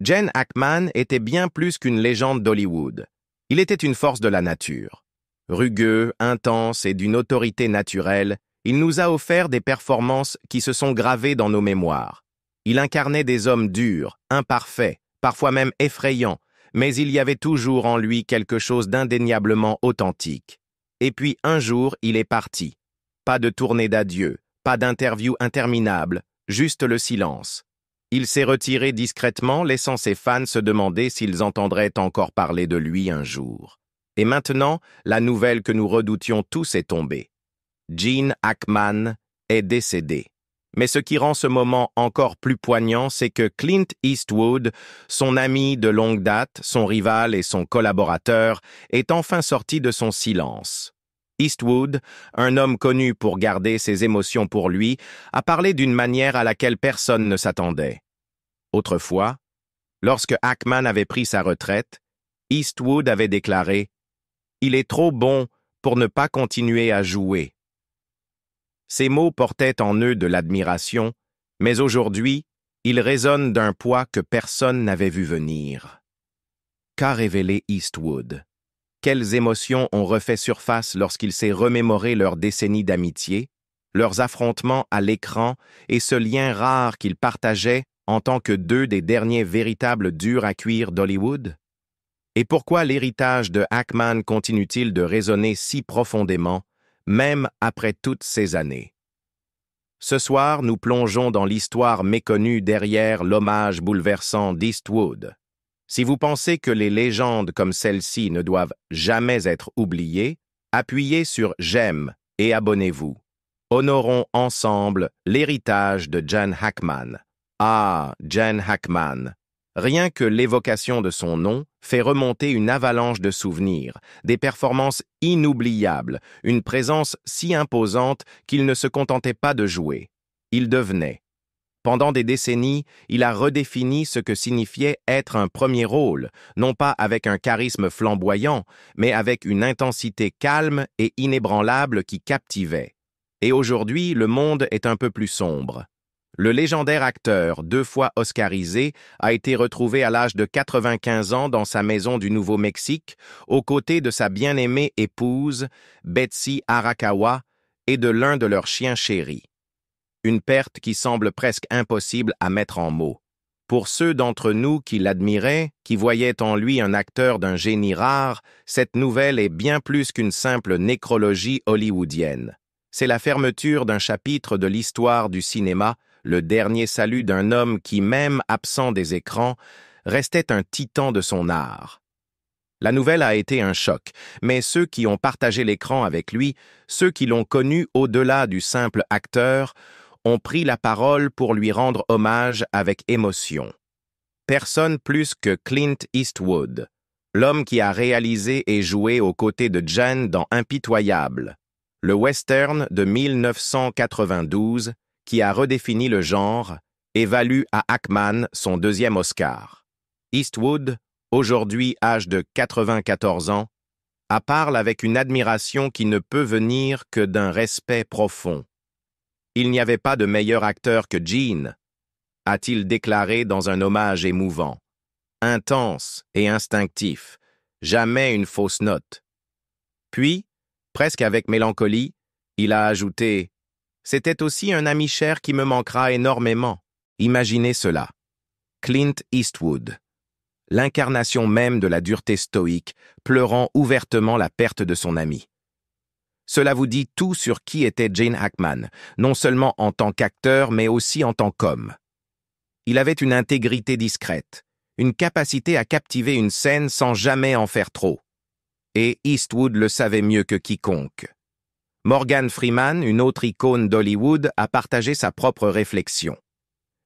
Gene Hackman était bien plus qu'une légende d'Hollywood. Il était une force de la nature. Rugueux, intense et d'une autorité naturelle, il nous a offert des performances qui se sont gravées dans nos mémoires. Il incarnait des hommes durs, imparfaits, parfois même effrayants, mais il y avait toujours en lui quelque chose d'indéniablement authentique. Et puis un jour, il est parti. Pas de tournée d'adieu, pas d'interview interminable, juste le silence. Il s'est retiré discrètement, laissant ses fans se demander s'ils entendraient encore parler de lui un jour. Et maintenant, la nouvelle que nous redoutions tous est tombée. Gene Hackman est décédé. Mais ce qui rend ce moment encore plus poignant, c'est que Clint Eastwood, son ami de longue date, son rival et son collaborateur, est enfin sorti de son silence. Eastwood, un homme connu pour garder ses émotions pour lui, a parlé d'une manière à laquelle personne ne s'attendait. Autrefois, lorsque Hackman avait pris sa retraite, Eastwood avait déclaré « Il est trop bon pour ne pas continuer à jouer ». Ces mots portaient en eux de l'admiration, mais aujourd'hui, ils résonnent d'un poids que personne n'avait vu venir. Qu'a révélé Eastwood? Quelles émotions ont refait surface lorsqu'il s'est remémoré leurs décennies d'amitié, leurs affrontements à l'écran et ce lien rare qu'ils partageaient en tant que deux des derniers véritables durs à cuire d'Hollywood? Et pourquoi l'héritage de Hackman continue-t-il de résonner si profondément, même après toutes ces années? Ce soir, nous plongeons dans l'histoire méconnue derrière l'hommage bouleversant d'Eastwood. Si vous pensez que les légendes comme celle-ci ne doivent jamais être oubliées, appuyez sur « J'aime » et abonnez-vous. Honorons ensemble l'héritage de Gene Hackman. Ah, Gene Hackman! Rien que l'évocation de son nom fait remonter une avalanche de souvenirs, des performances inoubliables, une présence si imposante qu'il ne se contentait pas de jouer. Il devenait. Pendant des décennies, il a redéfini ce que signifiait être un premier rôle, non pas avec un charisme flamboyant, mais avec une intensité calme et inébranlable qui captivait. Et aujourd'hui, le monde est un peu plus sombre. Le légendaire acteur, 2 fois oscarisé, a été retrouvé à l'âge de 95 ans dans sa maison du Nouveau-Mexique, aux côtés de sa bien-aimée épouse, Betsy Arakawa, et de l'un de leurs chiens chéris. Une perte qui semble presque impossible à mettre en mots. Pour ceux d'entre nous qui l'admiraient, qui voyaient en lui un acteur d'un génie rare, cette nouvelle est bien plus qu'une simple nécrologie hollywoodienne. C'est la fermeture d'un chapitre de l'histoire du cinéma, le dernier salut d'un homme qui, même absent des écrans, restait un titan de son art. La nouvelle a été un choc, mais ceux qui ont partagé l'écran avec lui, ceux qui l'ont connu au-delà du simple acteur, ont pris la parole pour lui rendre hommage avec émotion. Personne plus que Clint Eastwood, l'homme qui a réalisé et joué aux côtés de Gene dans Impitoyable, le western de 1992 qui a redéfini le genre et valu à Hackman son 2e Oscar. Eastwood, aujourd'hui âge de 94 ans, parle avec une admiration qui ne peut venir que d'un respect profond. Il n'y avait pas de meilleur acteur que Gene, a-t-il déclaré dans un hommage émouvant. Intense et instinctif, jamais une fausse note. Puis, presque avec mélancolie, il a ajouté « C'était aussi un ami cher qui me manquera énormément. » Imaginez cela. Clint Eastwood, l'incarnation même de la dureté stoïque, pleurant ouvertement la perte de son ami. Cela vous dit tout sur qui était Gene Hackman, non seulement en tant qu'acteur, mais aussi en tant qu'homme. Il avait une intégrité discrète, une capacité à captiver une scène sans jamais en faire trop. Et Eastwood le savait mieux que quiconque. Morgan Freeman, une autre icône d'Hollywood, a partagé sa propre réflexion.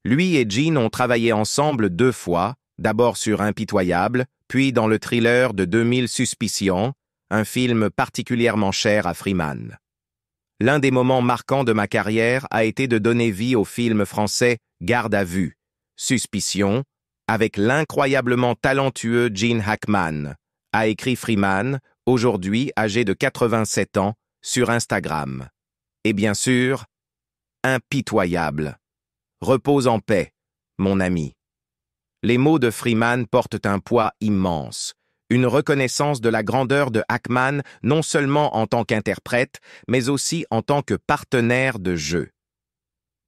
Lui et Gene ont travaillé ensemble 2 fois, d'abord sur Impitoyable, puis dans le thriller de 2000 Suspicion, un film particulièrement cher à Freeman. L'un des moments marquants de ma carrière a été de donner vie au film français Garde à vue, Suspicion, avec l'incroyablement talentueux Gene Hackman, a écrit Freeman, aujourd'hui âgé de 87 ans, sur Instagram. Et bien sûr, Impitoyable. Repose en paix, mon ami. Les mots de Freeman portent un poids immense. Une reconnaissance de la grandeur de Hackman non seulement en tant qu'interprète, mais aussi en tant que partenaire de jeu.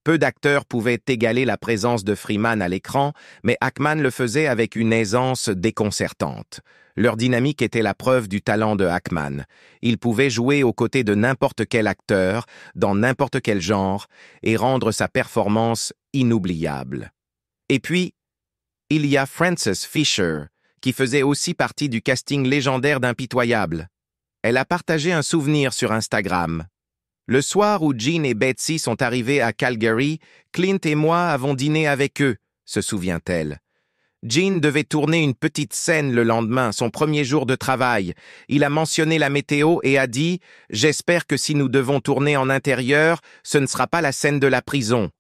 Peu d'acteurs pouvaient égaler la présence de Freeman à l'écran, mais Hackman le faisait avec une aisance déconcertante. Leur dynamique était la preuve du talent de Hackman. Il pouvait jouer aux côtés de n'importe quel acteur, dans n'importe quel genre, et rendre sa performance inoubliable. Et puis, il y a Frances Fisher, qui faisait aussi partie du casting légendaire d'Impitoyable. Elle a partagé un souvenir sur Instagram. Le soir où Jean et Betsy sont arrivés à Calgary, Clint et moi avons dîné avec eux, se souvient-elle. Jean devait tourner une petite scène le lendemain, son premier jour de travail. Il a mentionné la météo et a dit « J'espère que si nous devons tourner en intérieur, ce ne sera pas la scène de la prison. »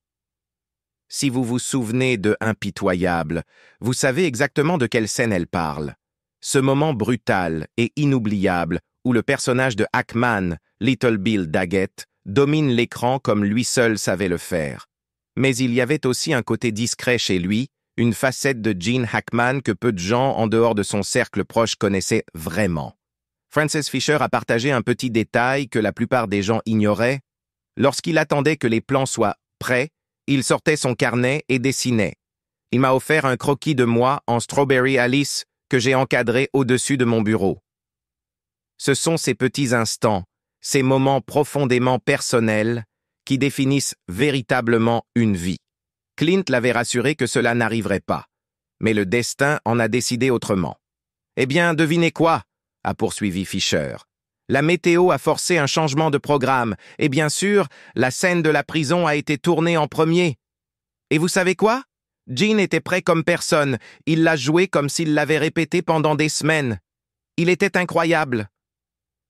Si vous vous souvenez de Impitoyable, vous savez exactement de quelle scène elle parle. Ce moment brutal et inoubliable où le personnage de Hackman, Little Bill Daggett, domine l'écran comme lui seul savait le faire. Mais il y avait aussi un côté discret chez lui, une facette de Gene Hackman que peu de gens en dehors de son cercle proche connaissaient vraiment. Frances Fisher a partagé un petit détail que la plupart des gens ignoraient. Lorsqu'il attendait que les plans soient prêts, il sortait son carnet et dessinait. Il m'a offert un croquis de moi en Strawberry Alice que j'ai encadré au-dessus de mon bureau. Ce sont ces petits instants, ces moments profondément personnels qui définissent véritablement une vie. Clint l'avait rassuré que cela n'arriverait pas, mais le destin en a décidé autrement. « Eh bien, devinez quoi ?» a poursuivi Fisher. « La météo a forcé un changement de programme, et bien sûr, la scène de la prison a été tournée en premier. Et vous savez quoi? Gene était prêt comme personne, il l'a joué comme s'il l'avait répété pendant des semaines. Il était incroyable. »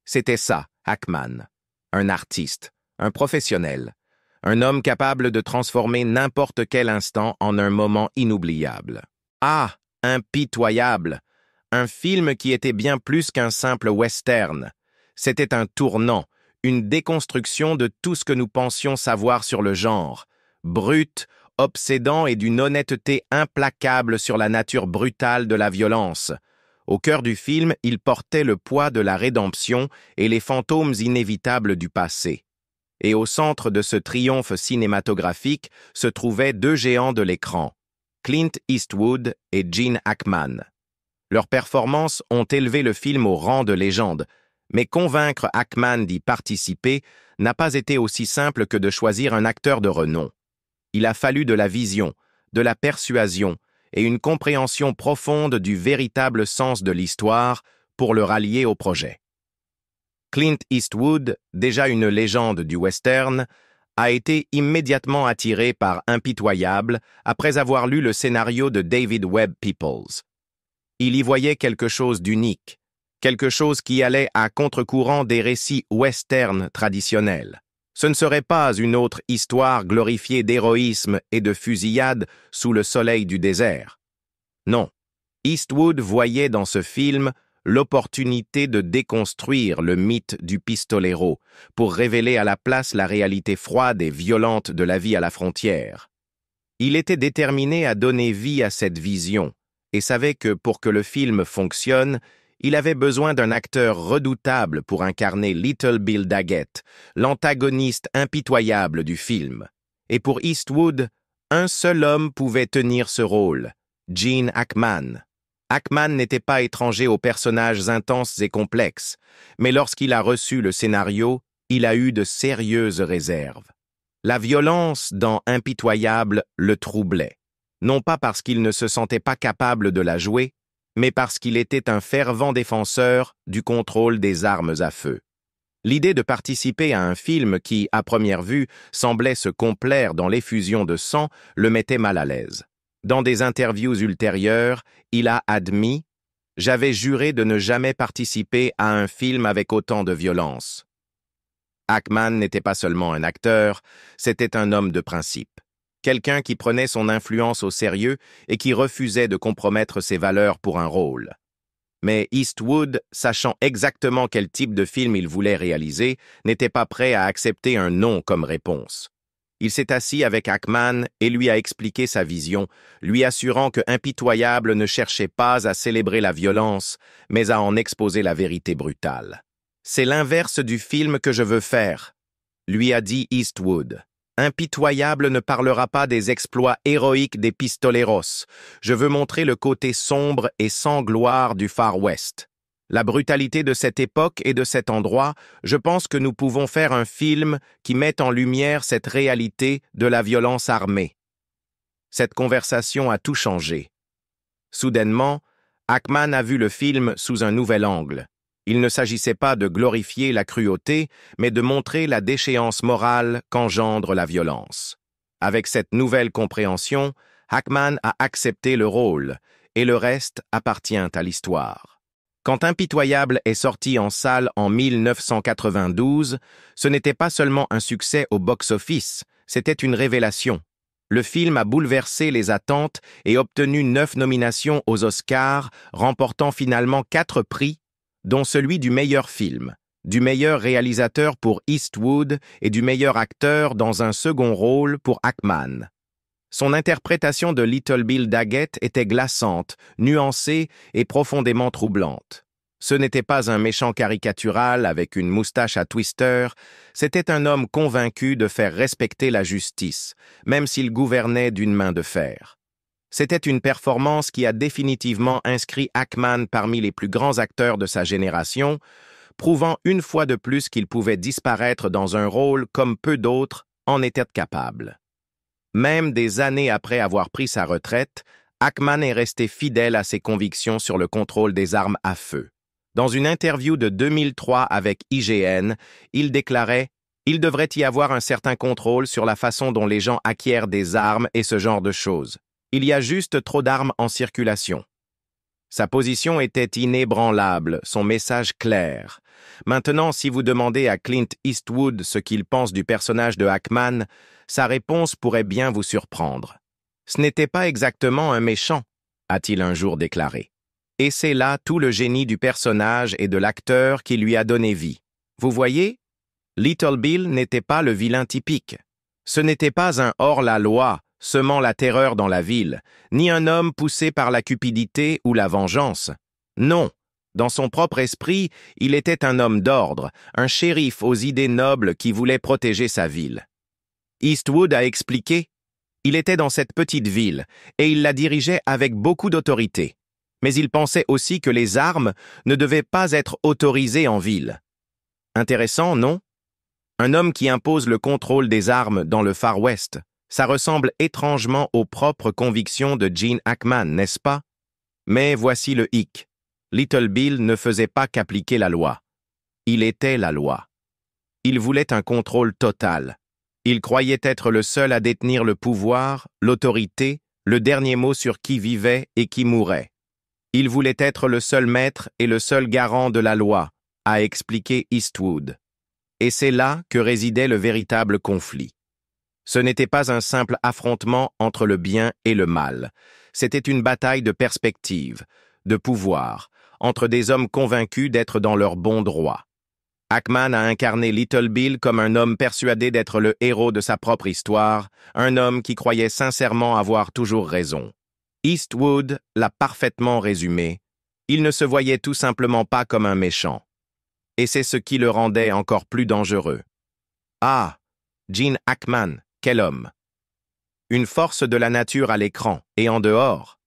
C'était ça, Hackman. Un artiste, un professionnel, un homme capable de transformer n'importe quel instant en un moment inoubliable. Ah, Impitoyable! Un film qui était bien plus qu'un simple western. C'était un tournant, une déconstruction de tout ce que nous pensions savoir sur le genre. Brut, obsédant et d'une honnêteté implacable sur la nature brutale de la violence. Au cœur du film, il portait le poids de la rédemption et les fantômes inévitables du passé. Et au centre de ce triomphe cinématographique se trouvaient deux géants de l'écran, Clint Eastwood et Gene Hackman. Leurs performances ont élevé le film au rang de légende, mais convaincre Hackman d'y participer n'a pas été aussi simple que de choisir un acteur de renom. Il a fallu de la vision, de la persuasion et une compréhension profonde du véritable sens de l'histoire pour le rallier au projet. Clint Eastwood, déjà une légende du western, a été immédiatement attiré par Impitoyable après avoir lu le scénario de David Webb Peoples. Il y voyait quelque chose d'unique, quelque chose qui allait à contre-courant des récits western traditionnels. Ce ne serait pas une autre histoire glorifiée d'héroïsme et de fusillade sous le soleil du désert. Non, Eastwood voyait dans ce film l'opportunité de déconstruire le mythe du pistolero pour révéler à la place la réalité froide et violente de la vie à la frontière. Il était déterminé à donner vie à cette vision et savait que pour que le film fonctionne, il avait besoin d'un acteur redoutable pour incarner Little Bill Daggett, l'antagoniste impitoyable du film. Et pour Eastwood, un seul homme pouvait tenir ce rôle, Gene Hackman. Hackman n'était pas étranger aux personnages intenses et complexes, mais lorsqu'il a reçu le scénario, il a eu de sérieuses réserves. La violence dans Impitoyable le troublait, non pas parce qu'il ne se sentait pas capable de la jouer, mais parce qu'il était un fervent défenseur du contrôle des armes à feu. L'idée de participer à un film qui, à première vue, semblait se complaire dans l'effusion de sang le mettait mal à l'aise. Dans des interviews ultérieures, il a admis « J'avais juré de ne jamais participer à un film avec autant de violence. » Hackman n'était pas seulement un acteur, c'était un homme de principe. Quelqu'un qui prenait son influence au sérieux et qui refusait de compromettre ses valeurs pour un rôle. Mais Eastwood, sachant exactement quel type de film il voulait réaliser, n'était pas prêt à accepter un non comme réponse. Il s'est assis avec Ackman et lui a expliqué sa vision, lui assurant que Impitoyable ne cherchait pas à célébrer la violence, mais à en exposer la vérité brutale. « C'est l'inverse du film que je veux faire », lui a dit Eastwood. « Impitoyable ne parlera pas des exploits héroïques des pistoleros. Je veux montrer le côté sombre et sans gloire du Far West. La brutalité de cette époque et de cet endroit, je pense que nous pouvons faire un film qui met en lumière cette réalité de la violence armée. » Cette conversation a tout changé. Soudainement, Ackman a vu le film sous un nouvel angle. Il ne s'agissait pas de glorifier la cruauté, mais de montrer la déchéance morale qu'engendre la violence. Avec cette nouvelle compréhension, Ackman a accepté le rôle, et le reste appartient à l'histoire. Quand Impitoyable est sorti en salle en 1992, ce n'était pas seulement un succès au box-office, c'était une révélation. Le film a bouleversé les attentes et obtenu 9 nominations aux Oscars, remportant finalement 4 prix, dont celui du meilleur film, du meilleur réalisateur pour Eastwood et du meilleur acteur dans un second rôle pour Ackman. Son interprétation de Little Bill Daggett était glaçante, nuancée et profondément troublante. Ce n'était pas un méchant caricatural avec une moustache à twister, c'était un homme convaincu de faire respecter la justice, même s'il gouvernait d'une main de fer. C'était une performance qui a définitivement inscrit Ackman parmi les plus grands acteurs de sa génération, prouvant une fois de plus qu'il pouvait disparaître dans un rôle comme peu d'autres en étaient capables. Même des années après avoir pris sa retraite, Ackman est resté fidèle à ses convictions sur le contrôle des armes à feu. Dans une interview de 2003 avec IGN, il déclarait « Il devrait y avoir un certain contrôle sur la façon dont les gens acquièrent des armes et ce genre de choses. Il y a juste trop d'armes en circulation. » Sa position était inébranlable, son message clair. Maintenant, si vous demandez à Clint Eastwood ce qu'il pense du personnage de Ackman, sa réponse pourrait bien vous surprendre. « Ce n'était pas exactement un méchant », a-t-il un jour déclaré. Et c'est là tout le génie du personnage et de l'acteur qui lui a donné vie. Vous voyez, Little Bill n'était pas le vilain typique. Ce n'était pas un hors-la-loi, semant la terreur dans la ville, ni un homme poussé par la cupidité ou la vengeance. Non, dans son propre esprit, il était un homme d'ordre, un shérif aux idées nobles qui voulait protéger sa ville. Eastwood a expliqué, il était dans cette petite ville, et il la dirigeait avec beaucoup d'autorité. Mais il pensait aussi que les armes ne devaient pas être autorisées en ville. Intéressant, non? Un homme qui impose le contrôle des armes dans le Far West, ça ressemble étrangement aux propres convictions de Gene Hackman, n'est-ce pas? Mais voici le hic. Little Bill ne faisait pas qu'appliquer la loi. Il était la loi. Il voulait un contrôle total. Il croyait être le seul à détenir le pouvoir, l'autorité, le dernier mot sur qui vivait et qui mourait. Il voulait être le seul maître et le seul garant de la loi, a expliqué Eastwood. Et c'est là que résidait le véritable conflit. Ce n'était pas un simple affrontement entre le bien et le mal. C'était une bataille de perspective, de pouvoir, entre des hommes convaincus d'être dans leur bon droit. Ackman a incarné Little Bill comme un homme persuadé d'être le héros de sa propre histoire, un homme qui croyait sincèrement avoir toujours raison. Eastwood l'a parfaitement résumé. Il ne se voyait tout simplement pas comme un méchant. Et c'est ce qui le rendait encore plus dangereux. Ah, Gene Hackman, quel homme! Une force de la nature à l'écran et en dehors.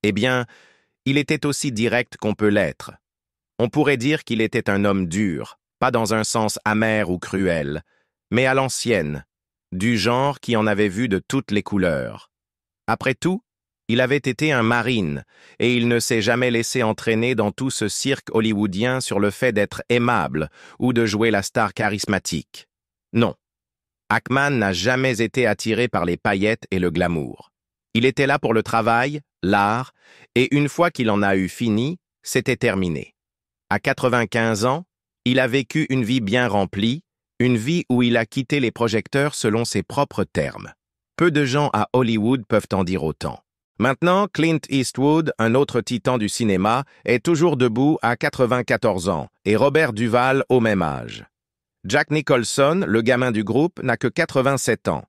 Eh bien, il était aussi direct qu'on peut l'être. On pourrait dire qu'il était un homme dur, pas dans un sens amer ou cruel, mais à l'ancienne, du genre qui en avait vu de toutes les couleurs. Après tout, il avait été un marine, et il ne s'est jamais laissé entraîner dans tout ce cirque hollywoodien sur le fait d'être aimable ou de jouer la star charismatique. Non. Hackman n'a jamais été attiré par les paillettes et le glamour. Il était là pour le travail, l'art, et une fois qu'il en a eu fini, c'était terminé. À 95 ans, il a vécu une vie bien remplie, une vie où il a quitté les projecteurs selon ses propres termes. Peu de gens à Hollywood peuvent en dire autant. Maintenant, Clint Eastwood, un autre titan du cinéma, est toujours debout à 94 ans, et Robert Duvall au même âge. Jack Nicholson, le gamin du groupe, n'a que 87 ans.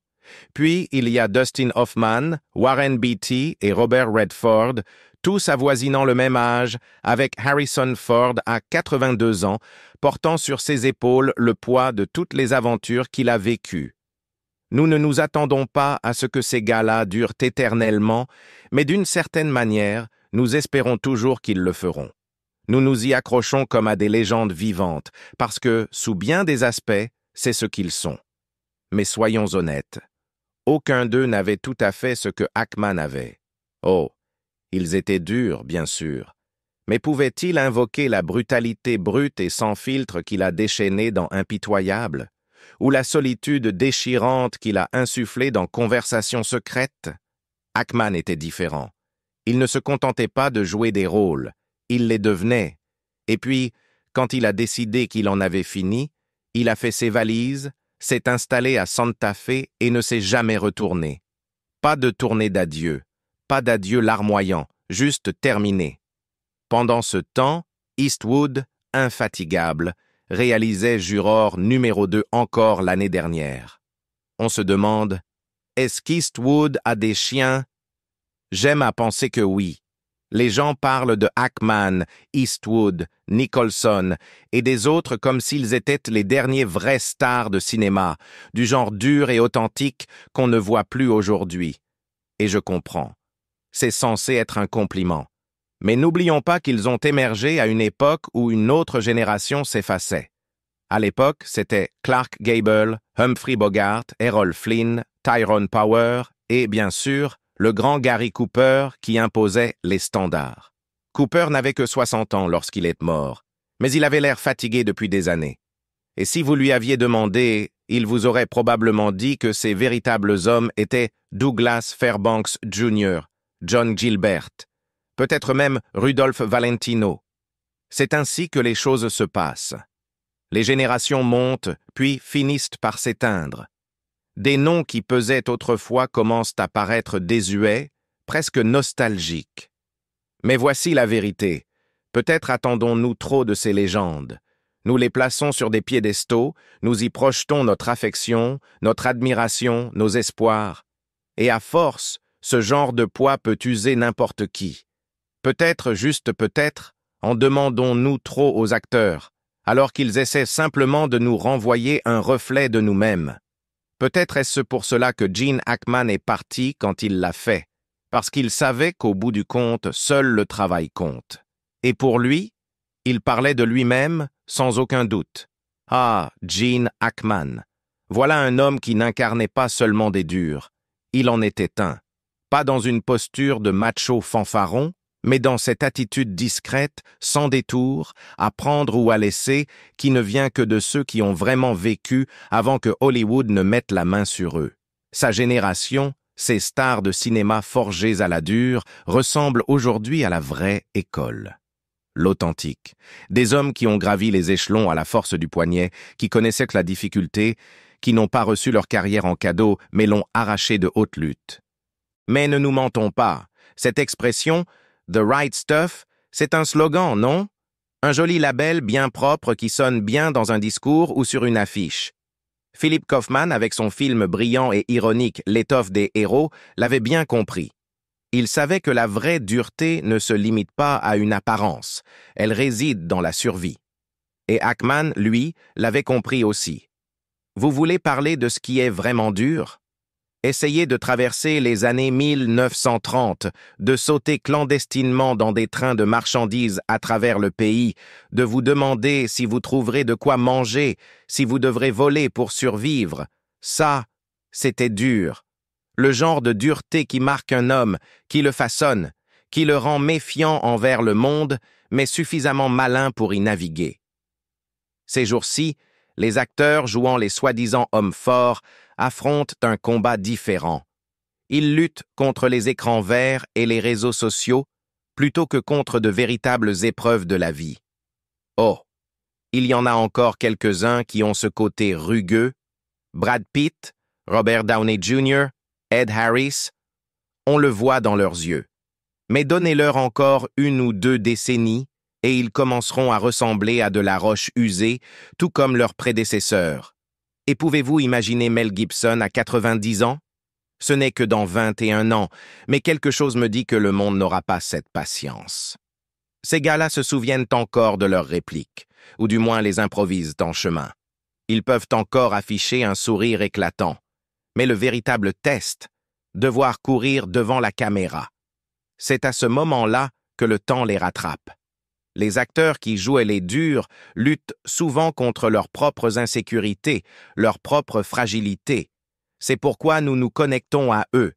Puis il y a Dustin Hoffman, Warren Beatty et Robert Redford, tous avoisinant le même âge, avec Harrison Ford à 82 ans, portant sur ses épaules le poids de toutes les aventures qu'il a vécues. Nous ne nous attendons pas à ce que ces gars-là durent éternellement, mais d'une certaine manière, nous espérons toujours qu'ils le feront. Nous nous y accrochons comme à des légendes vivantes, parce que, sous bien des aspects, c'est ce qu'ils sont. Mais soyons honnêtes, aucun d'eux n'avait tout à fait ce que Ackman avait. Oh, ils étaient durs, bien sûr, mais pouvaient-ils invoquer la brutalité brute et sans filtre qu'il a déchaînée dans Impitoyable, ou la solitude déchirante qu'il a insufflée dans Conversations secrètes? Ackman était différent. Il ne se contentait pas de jouer des rôles, il les devenait. Et puis, quand il a décidé qu'il en avait fini, il a fait ses valises, s'est installé à Santa Fe et ne s'est jamais retourné. Pas de tournée d'adieu, pas d'adieu larmoyant, juste terminé. Pendant ce temps, Eastwood, infatigable, réalisait Juror numéro 2 encore l'année dernière. On se demande, est-ce qu'Eastwood a des chiens? J'aime à penser que oui. Les gens parlent de Ackman, Eastwood, Nicholson et des autres comme s'ils étaient les derniers vrais stars de cinéma, du genre dur et authentique qu'on ne voit plus aujourd'hui. Et je comprends. C'est censé être un compliment. Mais n'oublions pas qu'ils ont émergé à une époque où une autre génération s'effaçait. À l'époque, c'était Clark Gable, Humphrey Bogart, Errol Flynn, Tyrone Power et, bien sûr, le grand Gary Cooper qui imposait les standards. Cooper n'avait que 60 ans lorsqu'il est mort, mais il avait l'air fatigué depuis des années. Et si vous lui aviez demandé, il vous aurait probablement dit que ces véritables hommes étaient Douglas Fairbanks Jr., John Gilbert, peut-être même Rudolph Valentino. C'est ainsi que les choses se passent. Les générations montent, puis finissent par s'éteindre. Des noms qui pesaient autrefois commencent à paraître désuets, presque nostalgiques. Mais voici la vérité. Peut-être attendons-nous trop de ces légendes. Nous les plaçons sur des piédestaux, nous y projetons notre affection, notre admiration, nos espoirs. Et à force, ce genre de poids peut user n'importe qui. Peut-être, juste peut-être, en demandons-nous trop aux acteurs, alors qu'ils essaient simplement de nous renvoyer un reflet de nous-mêmes. Peut-être est-ce pour cela que Gene Hackman est parti quand il l'a fait, parce qu'il savait qu'au bout du compte, seul le travail compte. Et pour lui, il parlait de lui-même sans aucun doute. Ah, Gene Hackman. Voilà un homme qui n'incarnait pas seulement des durs. Il en était un. Pas dans une posture de macho fanfaron, mais dans cette attitude discrète, sans détour, à prendre ou à laisser, qui ne vient que de ceux qui ont vraiment vécu avant que Hollywood ne mette la main sur eux. Sa génération, ces stars de cinéma forgées à la dure, ressemblent aujourd'hui à la vraie école. L'authentique. Des hommes qui ont gravi les échelons à la force du poignet, qui connaissaient que la difficulté, qui n'ont pas reçu leur carrière en cadeau, mais l'ont arrachée de haute lutte. Mais ne nous mentons pas, cette expression « The right stuff », c'est un slogan, non? Un joli label bien propre qui sonne bien dans un discours ou sur une affiche. Philip Kaufman, avec son film brillant et ironique « L'étoffe des héros », l'avait bien compris. Il savait que la vraie dureté ne se limite pas à une apparence, elle réside dans la survie. Et Hackman, lui, l'avait compris aussi. Vous voulez parler de ce qui est vraiment dur? Essayez de traverser les années 1930, de sauter clandestinement dans des trains de marchandises à travers le pays, de vous demander si vous trouverez de quoi manger, si vous devrez voler pour survivre. Ça, c'était dur. Le genre de dureté qui marque un homme, qui le façonne, qui le rend méfiant envers le monde, mais suffisamment malin pour y naviguer. Ces jours-ci, les acteurs jouant les soi-disant hommes forts affrontent un combat différent. Ils luttent contre les écrans verts et les réseaux sociaux plutôt que contre de véritables épreuves de la vie. Oh, il y en a encore quelques-uns qui ont ce côté rugueux. Brad Pitt, Robert Downey Jr., Ed Harris, on le voit dans leurs yeux. Mais donnez-leur encore 1 ou 2 décennies et ils commenceront à ressembler à de la roche usée, tout comme leurs prédécesseurs. Et pouvez-vous imaginer Mel Gibson à 90 ans? Ce n'est que dans 21 ans, mais quelque chose me dit que le monde n'aura pas cette patience. Ces gars-là se souviennent encore de leurs répliques, ou du moins les improvisent en chemin. Ils peuvent encore afficher un sourire éclatant. Mais le véritable test, devoir courir devant la caméra. C'est à ce moment-là que le temps les rattrape. Les acteurs qui jouaient les durs luttent souvent contre leurs propres insécurités, leurs propres fragilités. C'est pourquoi nous nous connectons à eux.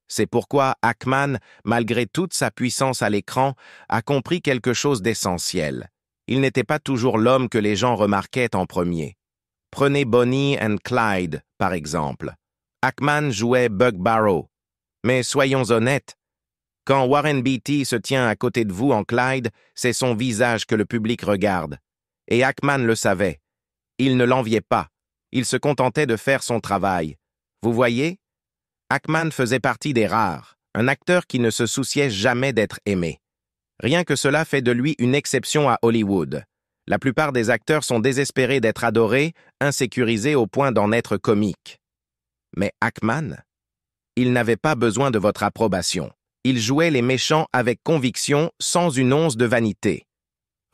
C'est pourquoi Ackman, malgré toute sa puissance à l'écran, a compris quelque chose d'essentiel. Il n'était pas toujours l'homme que les gens remarquaient en premier. Prenez Bonnie and Clyde, par exemple. Ackman jouait Buck Barrow. Mais soyons honnêtes, quand Warren Beatty se tient à côté de vous en Clyde, c'est son visage que le public regarde. Et Ackman le savait. Il ne l'enviait pas. Il se contentait de faire son travail. Vous voyez? Ackman faisait partie des rares, un acteur qui ne se souciait jamais d'être aimé. Rien que cela fait de lui une exception à Hollywood. La plupart des acteurs sont désespérés d'être adorés, insécurisés au point d'en être comiques. Mais Ackman, il n'avait pas besoin de votre approbation. Il jouait les méchants avec conviction, sans une once de vanité.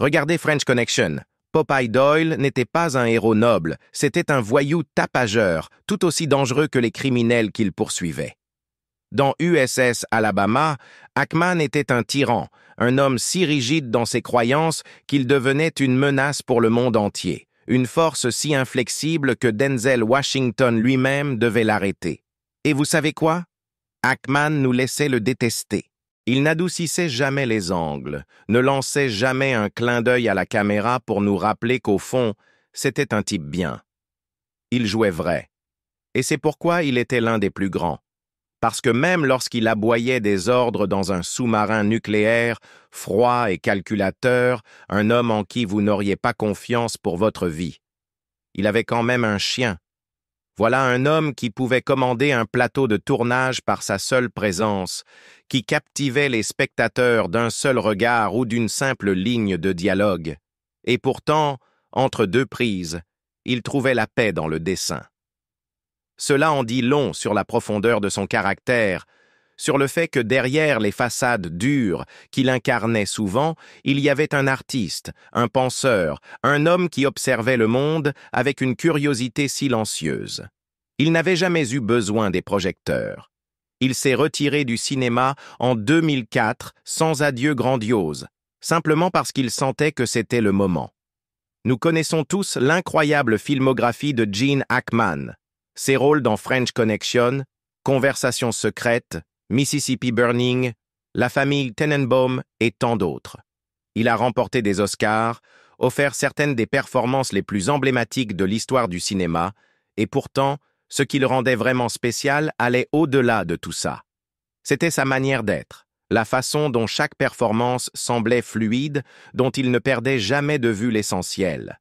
Regardez French Connection. Popeye Doyle n'était pas un héros noble, c'était un voyou tapageur, tout aussi dangereux que les criminels qu'il poursuivait. Dans USS Alabama, Ackman était un tyran, un homme si rigide dans ses croyances qu'il devenait une menace pour le monde entier, une force si inflexible que Denzel Washington lui-même devait l'arrêter. Et vous savez quoi? Ackman nous laissait le détester. Il n'adoucissait jamais les angles, ne lançait jamais un clin d'œil à la caméra pour nous rappeler qu'au fond, c'était un type bien. Il jouait vrai. Et c'est pourquoi il était l'un des plus grands. Parce que même lorsqu'il aboyait des ordres dans un sous-marin nucléaire, froid et calculateur, un homme en qui vous n'auriez pas confiance pour votre vie. Il avait quand même un chien. Voilà un homme qui pouvait commander un plateau de tournage par sa seule présence, qui captivait les spectateurs d'un seul regard ou d'une simple ligne de dialogue. Et pourtant, entre deux prises, il trouvait la paix dans le dessin. Cela en dit long sur la profondeur de son caractère, sur le fait que derrière les façades dures qu'il incarnait souvent, il y avait un artiste, un penseur, un homme qui observait le monde avec une curiosité silencieuse. Il n'avait jamais eu besoin des projecteurs. Il s'est retiré du cinéma en 2004 sans adieu grandiose, simplement parce qu'il sentait que c'était le moment. Nous connaissons tous l'incroyable filmographie de Gene Hackman, ses rôles dans French Connection, Conversations secrètes, Mississippi Burning, La famille Tenenbaum et tant d'autres. Il a remporté des Oscars, offert certaines des performances les plus emblématiques de l'histoire du cinéma, et pourtant, ce qui le rendait vraiment spécial allait au-delà de tout ça. C'était sa manière d'être, la façon dont chaque performance semblait fluide, dont il ne perdait jamais de vue l'essentiel.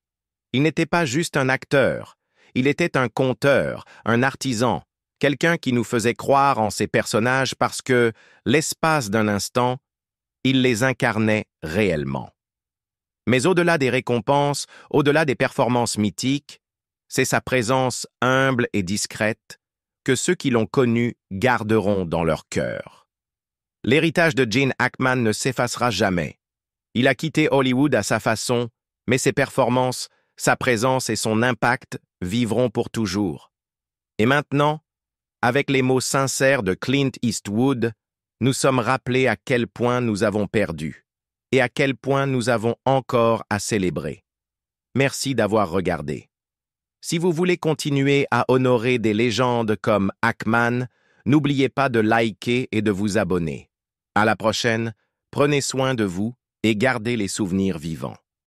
Il n'était pas juste un acteur, il était un conteur, un artisan, quelqu'un qui nous faisait croire en ses personnages parce que, l'espace d'un instant, il les incarnait réellement. Mais au-delà des récompenses, au-delà des performances mythiques, c'est sa présence humble et discrète que ceux qui l'ont connu garderont dans leur cœur. L'héritage de Gene Hackman ne s'effacera jamais. Il a quitté Hollywood à sa façon, mais ses performances, sa présence et son impact vivront pour toujours. Et maintenant, avec les mots sincères de Clint Eastwood, nous sommes rappelés à quel point nous avons perdu et à quel point nous avons encore à célébrer. Merci d'avoir regardé. Si vous voulez continuer à honorer des légendes comme Hackman, n'oubliez pas de liker et de vous abonner. À la prochaine, prenez soin de vous et gardez les souvenirs vivants.